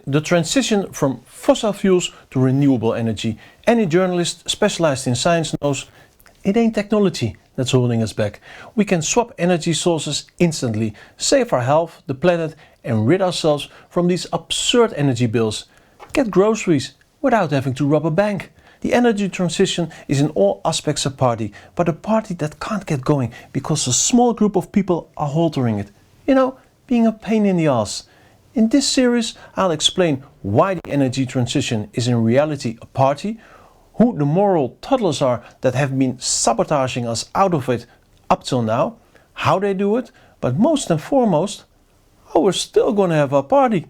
the transition from fossil fuels to renewable energy. Any journalist specialized in science knows it ain't technology that's holding us back. We can swap energy sources instantly, save our health, the planet, and rid ourselves from these absurd energy bills. Get groceries without having to rob a bank. The energy transition is in all aspects a party, but a party that can't get going because a small group of people are halting it. You know, being a pain in the ass. In this series, I'll explain why the energy transition is in reality a party, who the moral toddlers are that have been sabotaging us out of it up till now, how they do it, but most and foremost, how we're still gonna have a party.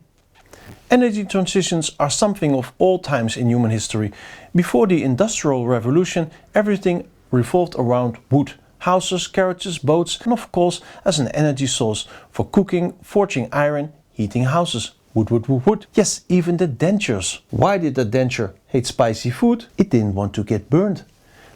Energy transitions are something of all times in human history. Before the Industrial Revolution, everything revolved around wood. Houses, carriages, boats, and of course as an energy source for cooking, forging iron, heating houses. Wood, wood, wood, wood. Yes, even the dentures. Why did the denture hate spicy food? It didn't want to get burned.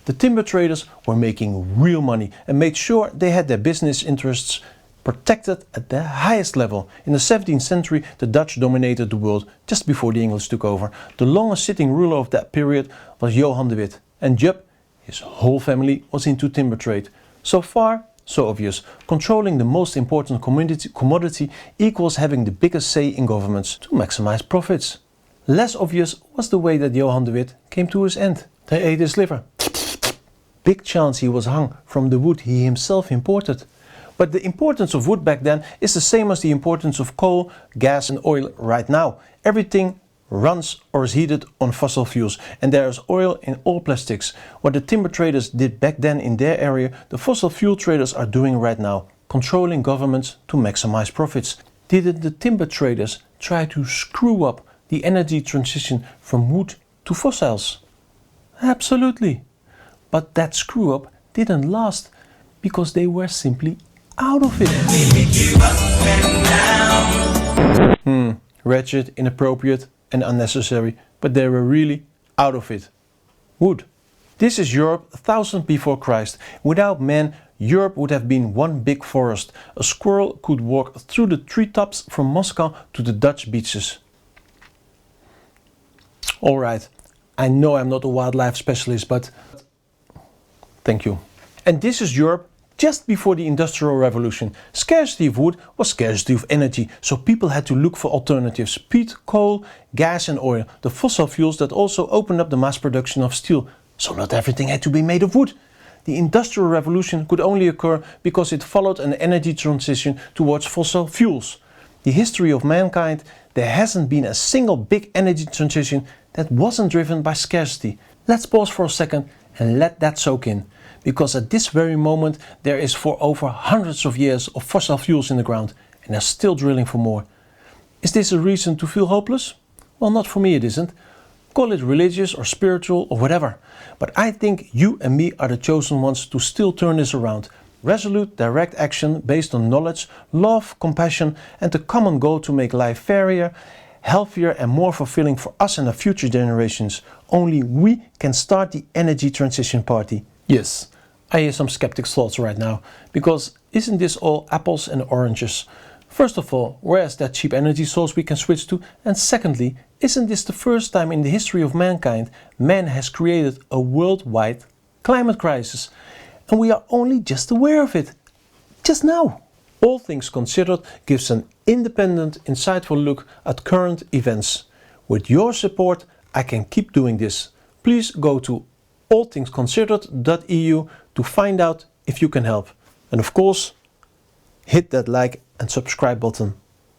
The timber traders were making real money and made sure they had their business interests protected at the highest level. In the 17th century, the Dutch dominated the world just before the English took over. The longest sitting ruler of that period was Johan de Witt. And yup, his whole family was into timber trade. So far, so obvious. Controlling the most important commodity equals having the biggest say in governments to maximize profits. Less obvious was the way that Johan de Witt came to his end. They ate his liver. Big chance he was hung from the wood he himself imported. But the importance of wood back then is the same as the importance of coal, gas and oil right now. Everything runs or is heated on fossil fuels, and there is oil in all plastics. What the timber traders did back then in their area, the fossil fuel traders are doing right now, controlling governments to maximize profits. Did the timber traders try to screw up the energy transition from wood to fossils? Absolutely. But that screw up didn't last because they were simply out of it. Wretched, inappropriate and unnecessary, but they were really out of it. Wood. This is Europe 1000 before Christ. Without man, Europe would have been one big forest. A squirrel could walk through the treetops from Moscow to the Dutch beaches. Alright, I know I'm not a wildlife specialist, but thank you. And this is Europe just before the Industrial Revolution. Scarcity of wood was scarcity of energy, so people had to look for alternatives. Peat, coal, gas and oil, the fossil fuels that also opened up the mass production of steel. So not everything had to be made of wood. The Industrial Revolution could only occur because it followed an energy transition towards fossil fuels. The history of mankind, there hasn't been a single big energy transition that wasn't driven by scarcity. Let's pause for a second and let that soak in. Because at this very moment there is for over hundreds of years of fossil fuels in the ground and they're still drilling for more. Is this a reason to feel hopeless? Well, not for me it isn't. Call it religious or spiritual or whatever. But I think you and me are the chosen ones to still turn this around. Resolute, direct action based on knowledge, love, compassion and the common goal to make life fairer, healthier and more fulfilling for us and the future generations. Only we can start the energy transition party. Yes, I hear some skeptics' thoughts right now, because isn't this all apples and oranges? First of all, where is that cheap energy source we can switch to? And secondly, isn't this the first time in the history of mankind man has created a worldwide climate crisis? And we are only just aware of it, just now. All Things Considered gives an independent, insightful look at current events. With your support, I can keep doing this. Please go to allthingsconsidered.eu to find out if you can help. And of course, hit that like and subscribe button.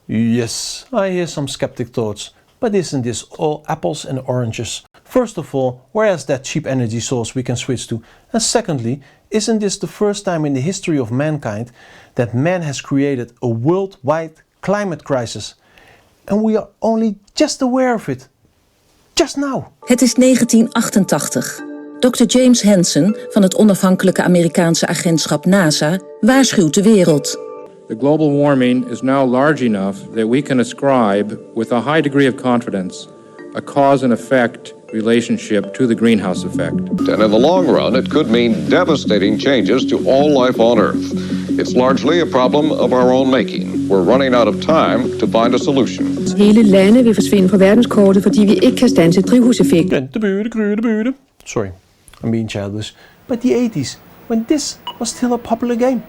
Yes, I hear some skeptic thoughts, but isn't this all apples and oranges? First of all, where is that cheap energy source we can switch to? And secondly, isn't this the first time in the history of mankind that man has created a worldwide climate crisis? And we are only just aware of it. Just now. Het is 1988. Dr. James Hansen van het onafhankelijke Amerikaanse agentschap NASA waarschuwt de wereld. The global warming is now large enough that we can ascribe with a high degree of confidence a cause and effect relationship to the greenhouse effect. And in the long run, it could mean devastating changes to all life on Earth. It's largely a problem of our own making. We're running out of time to find a solution. Hele lande vil forsvinde fra verdenskortet, fordi vi ikke kan standse drivhuseffekten. Sorry, I'm being childish. But the 80s, when this was still a popular game.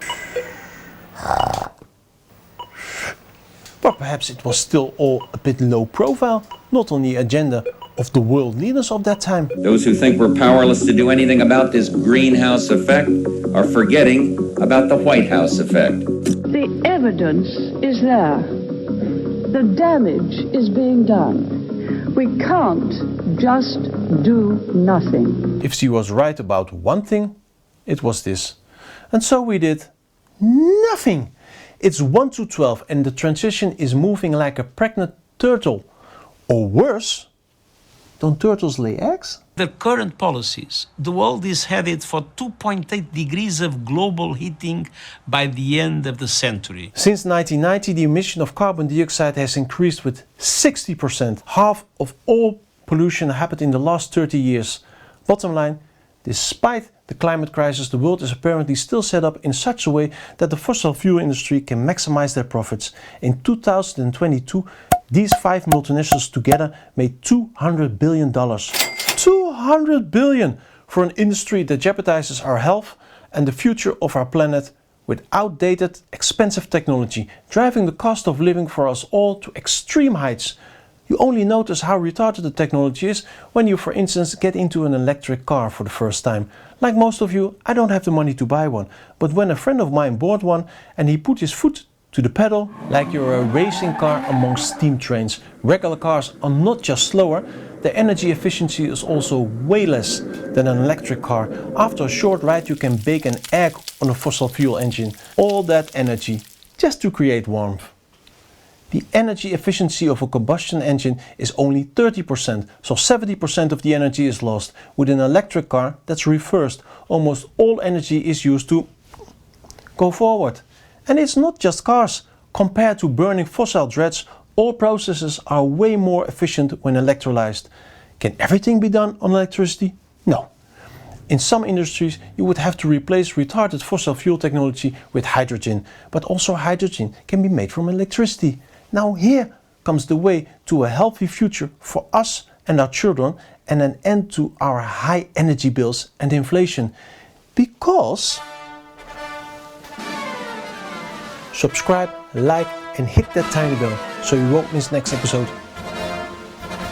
But perhaps it was still all a bit low profile, not on the agenda of the world leaders of that time. Those who think we're powerless to do anything about this greenhouse effect are forgetting about the White House effect. The evidence is there. The damage is being done. We can't just do nothing. If she was right about one thing, it was this. And so we did nothing. It's 1 to 12 and the transition is moving like a pregnant turtle. Or worse, don't turtles lay eggs? The current policies, the world is headed for 2.8 degrees of global heating by the end of the century. Since 1990, the emission of carbon dioxide has increased with 60%. Half of all pollution happened in the last 30 years. Bottom line, despite the climate crisis, the world is apparently still set up in such a way that the fossil fuel industry can maximize their profits. In 2022, these 5 multinationals together made $200 billion. $200 billion for an industry that jeopardizes our health and the future of our planet with outdated, expensive technology, driving the cost of living for us all to extreme heights. You only notice how retarded the technology is when you, for instance, get into an electric car for the first time. Like most of you, I don't have the money to buy one, but when a friend of mine bought one and he put his foot to the pedal, like you're a racing car amongst steam trains. Regular cars are not just slower, the energy efficiency is also way less than an electric car. After a short ride you can bake an egg on a fossil fuel engine. All that energy just to create warmth. The energy efficiency of a combustion engine is only 30%, so 70% of the energy is lost. With an electric car, that's reversed. Almost all energy is used to go forward. And it's not just cars. Compared to burning fossil dreads, all processes are way more efficient when electrolyzed. Can everything be done on electricity? No. In some industries, you would have to replace retarded fossil fuel technology with hydrogen, but also hydrogen can be made from electricity. Now here comes the way to a healthy future for us and our children and an end to our high energy bills and inflation. Because subscribe, like and hit that tiny bell so you won't miss next episode.